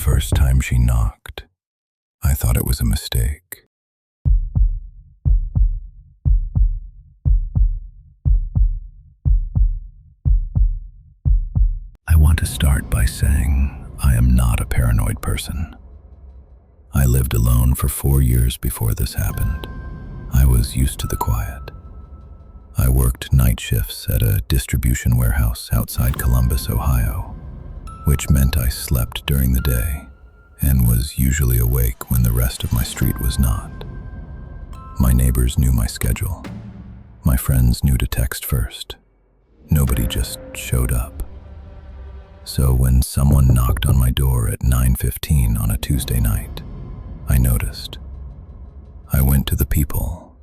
first time she knocked, I thought it was a mistake. I want to start by saying I am not a paranoid person. I lived alone for 4 years before this happened. I was used to the quiet. I worked night shifts at a distribution warehouse outside Columbus, Ohio, which meant I slept during the day and was usually awake when the rest of my street was not. My neighbors knew my schedule. My friends knew to text first. Nobody just showed up. So when someone knocked on my door at 9:15 on a Tuesday night, I noticed. I went to the people.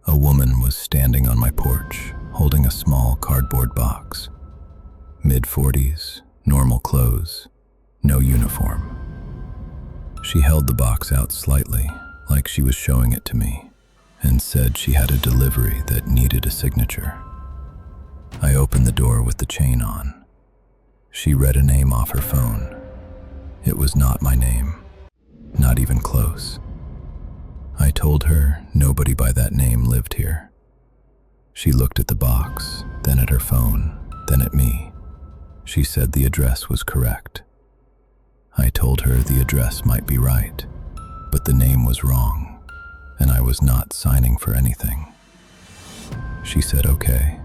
A woman was standing on my porch, holding a small cardboard box. Mid-40s, normal clothes, no uniform. She held the box out slightly, like she was showing it to me, and said she had a delivery that needed a signature. I opened the door with the chain on. She read a name off her phone. It was not my name, not even close. I told her nobody by that name lived here. She looked at the box, then at her phone, then at me. She said the address was correct. I told her the address might be right, but the name was wrong, and I was not signing for anything. She said okay,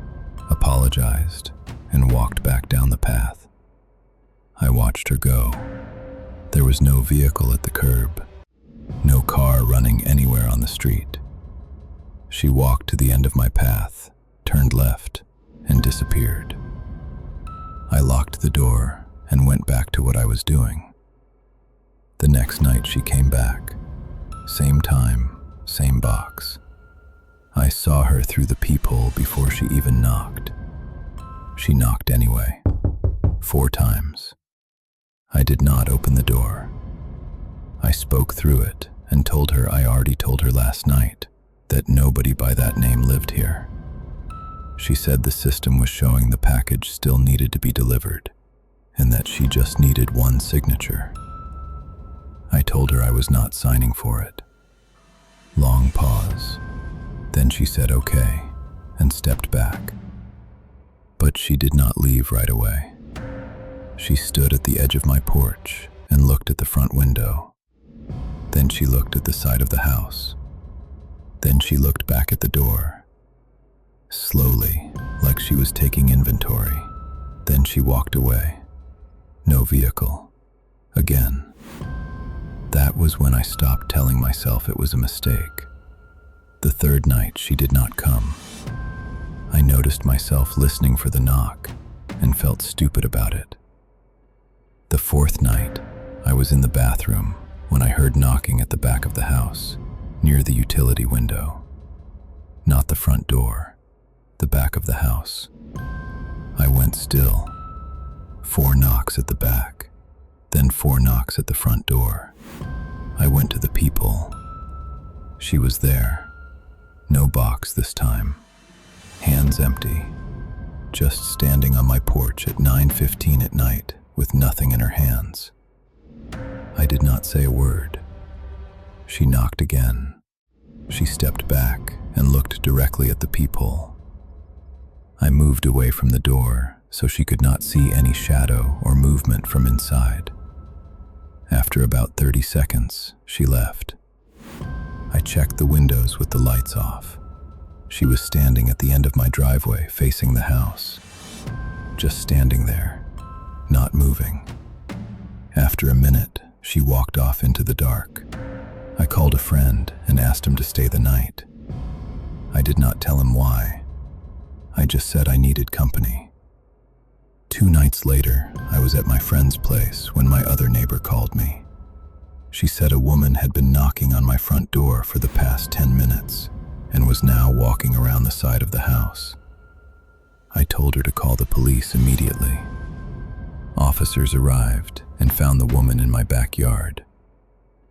apologized, and walked back down the path. I watched her go. There was no vehicle at the curb, no car running anywhere on the street. She walked to the end of my path, turned left, and disappeared. I locked the door and went back to what I was doing. The next night she came back. Same time, same box. I saw her through the peephole before she even knocked. She knocked anyway, 4 times. I did not open the door. I spoke through it and told her I already told her last night that nobody by that name lived here. She said the system was showing the package still needed to be delivered and that she just needed 1 signature. I told her I was not signing for it. Long pause. Then she said okay and stepped back. But she did not leave right away. She stood at the edge of my porch and looked at the front window. Then she looked at the side of the house. Then she looked back at the door. Slowly, like she was taking inventory. Then she walked away. No vehicle. Again. That was when I stopped telling myself it was a mistake. The 3rd night she did not come. I noticed myself listening for the knock and felt stupid about it. The 4th night, I was in the bathroom when I heard knocking at the back of the house, near the utility window. Not the front door, the back of the house. I went still. 4 knocks at the back, then 4 knocks at the front door. I went to the peephole. She was there. No box this time. Hands empty. Just standing on my porch at 9:15 at night with nothing in her hands. I did not say a word. She knocked again. She stepped back and looked directly at the peephole. I moved away from the door so she could not see any shadow or movement from inside. After about 30 seconds, she left. I checked the windows with the lights off. She was standing at the end of my driveway facing the house. Just standing there, not moving. After a minute, she walked off into the dark. I called a friend and asked him to stay the night. I did not tell him why. I just said I needed company. 2 nights later, I was at my friend's place when my other neighbor called me. She said a woman had been knocking on my front door for the past 10 minutes and was now walking around the side of the house. I told her to call the police immediately. Officers arrived and found the woman in my backyard.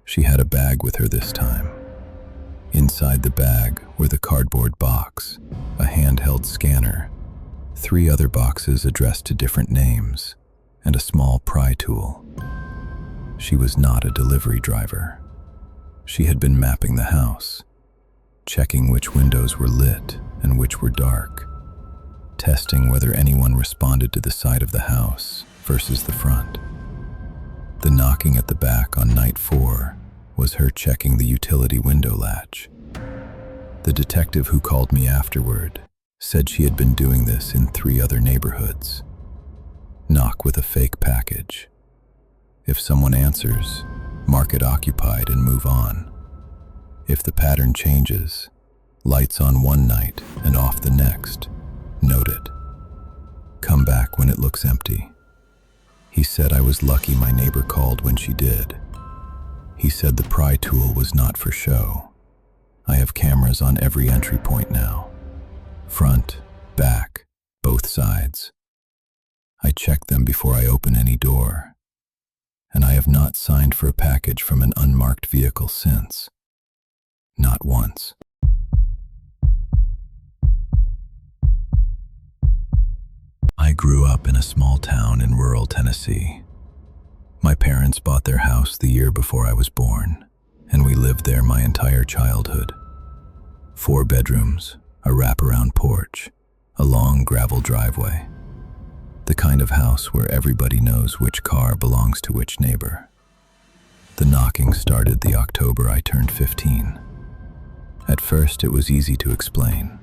She had a bag with her this time. Inside the bag were the cardboard box, a handheld scanner, 3 other boxes addressed to different names, and a small pry tool. She was not a delivery driver. She had been mapping the house, checking which windows were lit and which were dark, testing whether anyone responded to the side of the house versus the front. The knocking at the back on night 4 was her checking the utility window latch. The detective who called me afterward said she had been doing this in 3 other neighborhoods. Knock with a fake package. If someone answers, mark it occupied and move on. If the pattern changes, lights on one night and off the next, note it. Come back when it looks empty. He said I was lucky my neighbor called when she did. He said the pry tool was not for show. I have cameras on every entry point now. Front, back, both sides. I check them before I open any door. And I have not signed for a package from an unmarked vehicle since. Not once. I grew up in a small town in rural Tennessee. My parents bought their house the year before I was born, and we lived there my entire childhood. 4 bedrooms, a wraparound porch, a long gravel driveway. The kind of house where everybody knows which car belongs to which neighbor. The knocking started the October I turned 15. At first, it was easy to explain.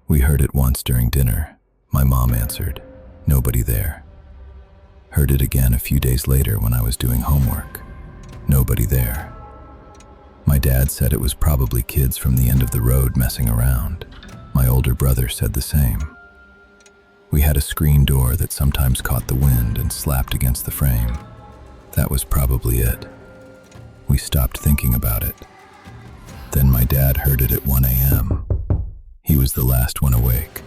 We heard it once during dinner. My mom answered, "Nobody there." Heard it again a few days later when I was doing homework. Nobody there. My dad said it was probably kids from the end of the road messing around. My older brother said the same. We had a screen door that sometimes caught the wind and slapped against the frame. That was probably it. We stopped thinking about it. Then my dad heard it at 1 a.m. He was the last one awake,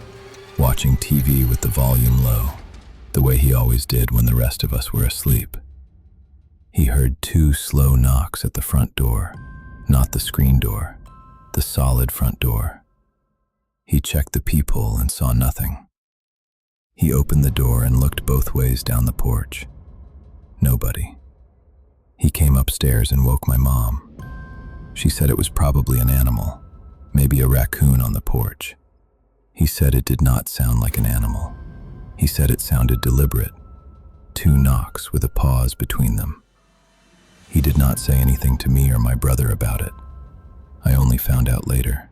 watching TV with the volume low, the way he always did when the rest of us were asleep. He heard 2 slow knocks at the front door, not the screen door, the solid front door. He checked the peephole and saw nothing. He opened the door and looked both ways down the porch. Nobody. He came upstairs and woke my mom. She said it was probably an animal, maybe a raccoon on the porch. He said it did not sound like an animal. He said it sounded deliberate. 2 knocks with a pause between them. He did not say anything to me or my brother about it. I only found out later.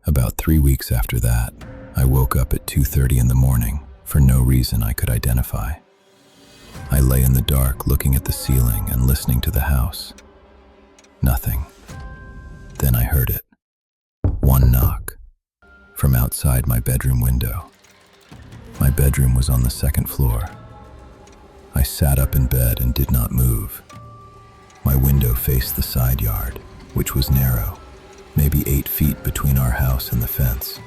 About 3 weeks after that, I woke up at 2:30 in the morning for no reason I could identify. I lay in the dark looking at the ceiling and listening to the house. Nothing. Then I heard it. 1 knock. From outside my bedroom window. My bedroom was on the 2nd floor. I sat up in bed and did not move. My window faced the side yard, which was narrow, maybe 8 feet between our house and the fence.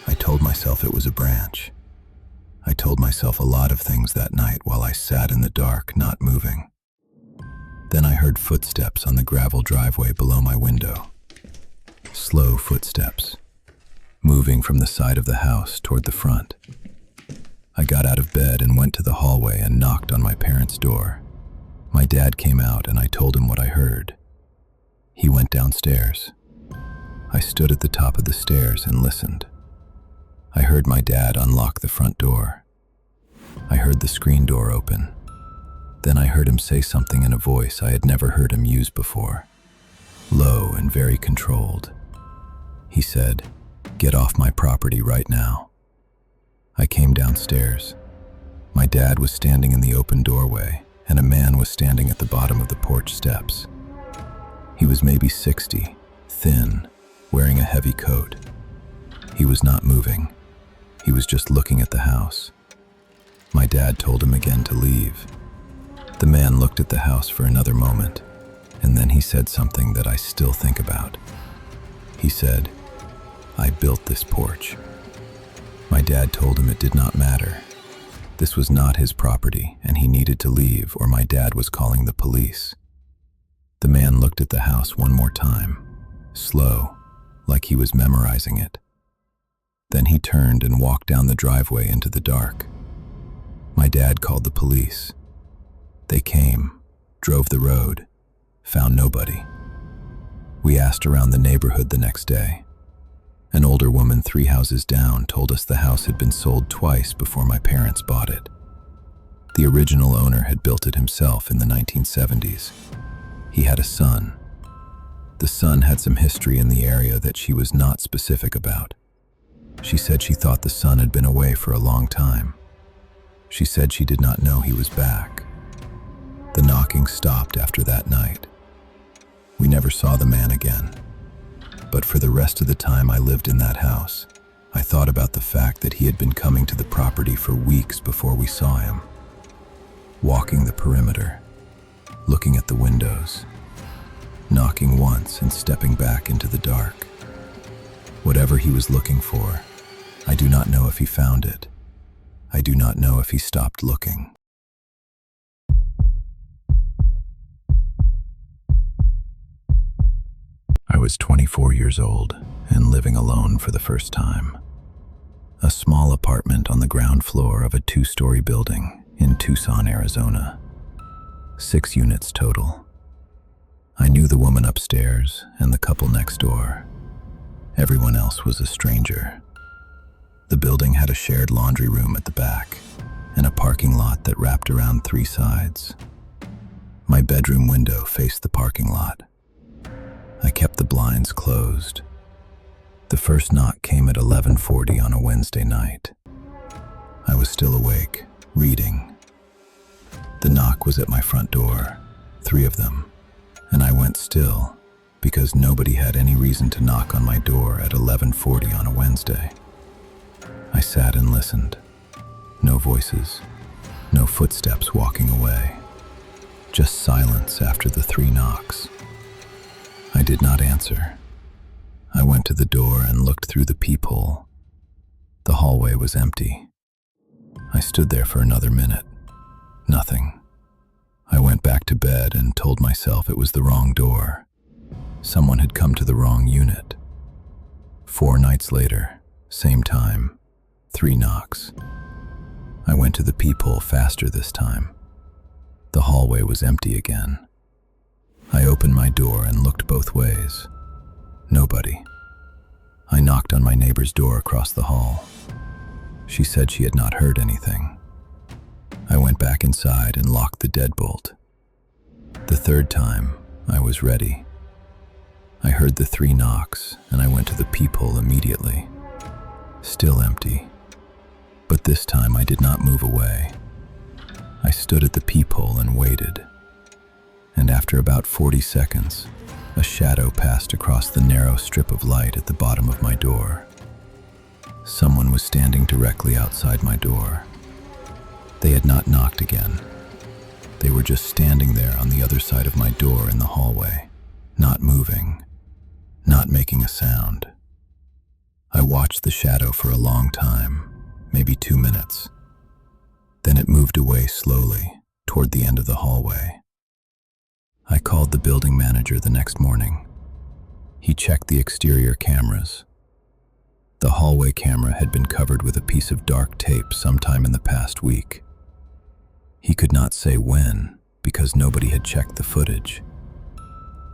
I told myself it was a branch. I told myself a lot of things that night while I sat in the dark, not moving. Then I heard footsteps on the gravel driveway below my window. Slow footsteps, moving from the side of the house toward the front. I got out of bed and went to the hallway and knocked on my parents' door. My dad came out and I told him what I heard. He went downstairs. I stood at the top of the stairs and listened. I heard my dad unlock the front door. I heard the screen door open. Then I heard him say something in a voice I had never heard him use before. Low and very controlled. He said, "Get off my property right now." I came downstairs. My dad was standing in the open doorway, and a man was standing at the bottom of the porch steps. He was maybe 60, thin, wearing a heavy coat. He was not moving. He was just looking at the house. My dad told him again to leave. The man looked at the house for another moment, and then he said something that I still think about. He said, "I built this porch." My dad told him it did not matter. This was not his property, and he needed to leave, or my dad was calling the police. The man looked at the house one more time, slow, like he was memorizing it. Then he turned and walked down the driveway into the dark. My dad called the police. They came, drove the road, found nobody. We asked around the neighborhood the next day. An older woman 3 houses down told us the house had been sold twice before my parents bought it. The original owner had built it himself in the 1970s. He had a son. The son had some history in the area that she was not specific about. She said she thought the son had been away for a long time. She said she did not know he was back. The knocking stopped after that night. We never saw the man again. But for the rest of the time I lived in that house, I thought about the fact that he had been coming to the property for weeks before we saw him. Walking the perimeter, looking at the windows, knocking once and stepping back into the dark. Whatever he was looking for, I do not know if he found it. I do not know if he stopped looking. I was 24 years old and living alone for the first time. A small apartment on the ground floor of a 2-story building in Tucson, Arizona. 6 units total. I knew the woman upstairs and the couple next door. Everyone else was a stranger. The building had a shared laundry room at the back and a parking lot that wrapped around 3 sides. My bedroom window faced the parking lot. I kept the blinds closed. The first knock came at 11:40 on a Wednesday night. I was still awake, reading. The knock was at my front door, 3 of them, and I went still because nobody had any reason to knock on my door at 11:40 on a Wednesday. I sat and listened. No voices, no footsteps walking away, just silence after the 3 knocks. I did not answer. I went to the door and looked through the peephole. The hallway was empty. I stood there for another minute. Nothing. I went back to bed and told myself it was the wrong door. Someone had come to the wrong unit. 4 nights later, same time, 3 knocks. I went to the peephole faster this time. The hallway was empty again. I opened my door and looked both ways. Nobody. I knocked on my neighbor's door across the hall. She said she had not heard anything. I went back inside and locked the deadbolt. The 3rd time, I was ready. I heard the 3 knocks and I went to the peephole immediately. Still empty. But this time I did not move away. I stood at the peephole and waited. And after about 40 seconds, a shadow passed across the narrow strip of light at the bottom of my door. Someone was standing directly outside my door. They had not knocked again. They were just standing there on the other side of my door in the hallway, not moving, not making a sound. I watched the shadow for a long time, maybe 2 minutes. Then it moved away slowly toward the end of the hallway. I called the building manager the next morning. He checked the exterior cameras. The hallway camera had been covered with a piece of dark tape sometime in the past week. He could not say when because nobody had checked the footage.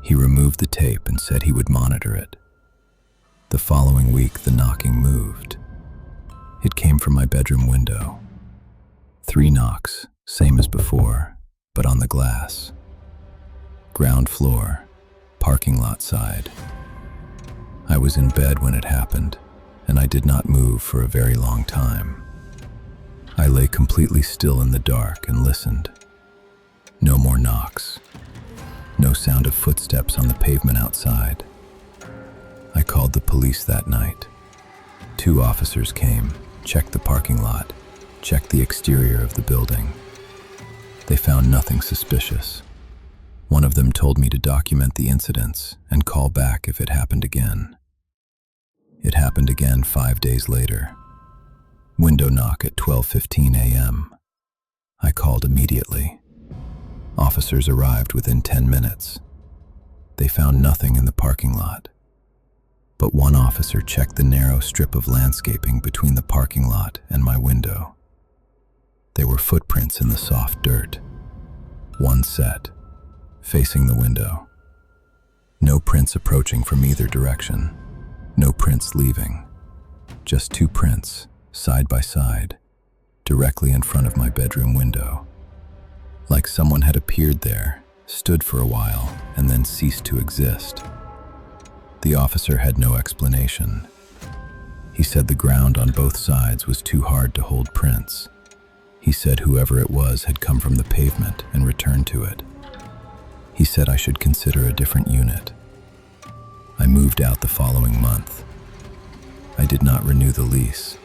He removed the tape and said he would monitor it. The following week, the knocking moved. It came from my bedroom window. 3 knocks, same as before, but on the glass. Ground floor, parking lot side. I was in bed when it happened, and I did not move for a very long time. I lay completely still in the dark and listened. No more knocks. No sound of footsteps on the pavement outside. I called the police that night. 2 officers came, checked the parking lot, checked the exterior of the building. They found nothing suspicious. One of them told me to document the incidents and call back if it happened again. It happened again 5 days later. Window knock at 12:15 a.m. I called immediately. Officers arrived within 10 minutes. They found nothing in the parking lot. But one officer checked the narrow strip of landscaping between the parking lot and my window. There were footprints in the soft dirt. One set, facing the window. No prints approaching from either direction. No prints leaving. Just two prints, side by side, directly in front of my bedroom window. Like someone had appeared there, stood for a while, and then ceased to exist. The officer had no explanation. He said the ground on both sides was too hard to hold prints. He said whoever it was had come from the pavement and returned to it. He said I should consider a different unit. I moved out the following month. I did not renew the lease.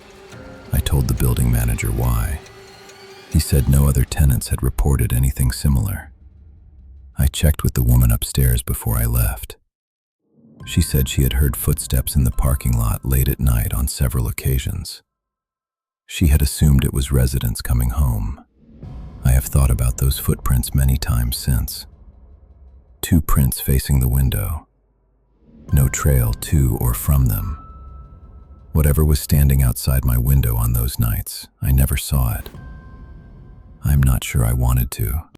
I told the building manager why. He said no other tenants had reported anything similar. I checked with the woman upstairs before I left. She said she had heard footsteps in the parking lot late at night on several occasions. She had assumed it was residents coming home. I have thought about those footprints many times since. Two prints facing the window. No trail to or from them. Whatever was standing outside my window on those nights, I never saw it. I'm not sure I wanted to.